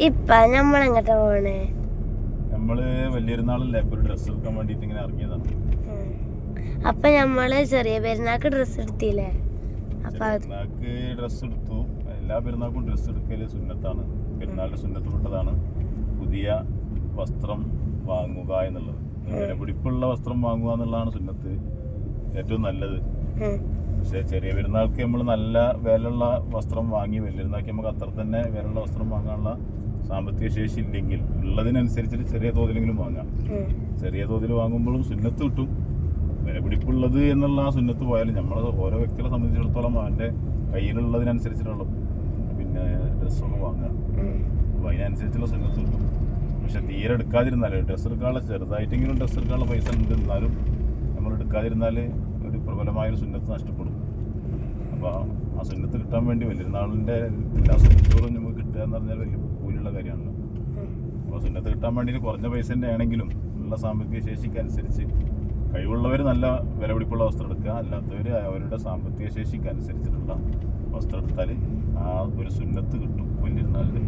ഇപ്പൊ നമ്മളെങ്ങട്ടാ പോണേ? നമ്മള് വലിയൊരുനാളല്ലേ ഒരു ഡ്രസ്സ് എടുക്കാൻ വേണ്ടിട്ട് ഇങ്ങനെ ഇറങ്ങിയതാണ്. അപ്പൊ നമ്മള് ചെറിയ പെരുന്നാൾക്ക് ഡ്രസ്സ് എടുത്തില്ലേ? അപ്പൊ പെരുന്നാൾക്ക് ഡ്രസ്സ് എടുത്തു. എല്ലാ പെരുന്നാൾക്കും ഡ്രസ്സ് എടുക്കല് സുന്നത്താണ്, പെരുന്നാളിന്റെ സുന്നത്തിൽപ്പെട്ടതാണ് പുതിയ വസ്ത്രം വാങ്ങുക എന്നുള്ളത്. വിലപിടിപ്പുള്ള വസ്ത്രം വാങ്ങുക എന്നുള്ളതാണ് സുന്നത്ത്, ഏറ്റവും നല്ലത്. പക്ഷെ ചെറിയ പെരുന്നാൾക്ക് നമ്മൾ നല്ല വിലയുള്ള വസ്ത്രം വാങ്ങി വലിയൊരുന്നാൾക്ക് നമുക്ക് അത്ര തന്നെ വിലയുള്ള വസ്ത്രം വാങ്ങാനുള്ള സാമ്പത്തിക ശേഷി ഇല്ലെങ്കിൽ ഉള്ളതിനനുസരിച്ചിട്ട് ചെറിയ തോതിലെങ്കിലും വാങ്ങാം. ചെറിയ തോതിൽ വാങ്ങുമ്പോഴും സുന്നത്ത് കിട്ടും. വിലപിടിപ്പുള്ളത് എന്നുള്ള ആ സുന്നത്ത് പോയാലും നമ്മൾ ഓരോ വ്യക്തികളെ സംബന്ധിച്ചിടത്തോളം അവൻ്റെ കയ്യിലുള്ളതിനനുസരിച്ചിട്ടുള്ള പിന്നെ ഡ്രസ്സൊക്കെ വാങ്ങുക. അപ്പോൾ അതിനനുസരിച്ചുള്ള സുന്നത്ത് കിട്ടും. പക്ഷെ തീരെ എടുക്കാതിരുന്നാലും ഡ്രസ്സ് എടുക്കാനുള്ള ചെറുതായിട്ടെങ്കിലും ഡ്രസ്സ് എടുക്കാനുള്ള പൈസ ഉണ്ട്, എന്നാലും നമ്മൾ എടുക്കാതിരുന്നാൽ ഒരു പ്രബലമായൊരു സുന്നത്ത് നഷ്ടപ്പെടും. അപ്പോൾ ആ സുന്നത്ത് കിട്ടാൻ വേണ്ടി വലിയൊരുനാളിൻ്റെ എല്ലാ സുന്നത്തുകളും നമുക്ക് കിട്ടുക എന്ന് പറഞ്ഞാൽ വലിയ കൂലിയുള്ള കാര്യമാണല്ലോ. അപ്പോൾ സുന്നത്ത് കിട്ടാൻ വേണ്ടി കുറഞ്ഞ പൈസ തന്നെ ആണെങ്കിലും ഉള്ള സാമ്പത്തിക ശേഷിക്ക് അനുസരിച്ച് കഴിവുള്ളവർ നല്ല വിലപിടിപ്പുള്ള വസ്ത്രം എടുക്കുക, അല്ലാത്തവർ അവരുടെ സാമ്പത്തിക ശേഷിക്ക് അനുസരിച്ചിട്ടുള്ള വസ്ത്രം എടുത്താൽ ആ ഒരു സുന്നത്ത് കിട്ടും വലിയൊരുനാളിൽ.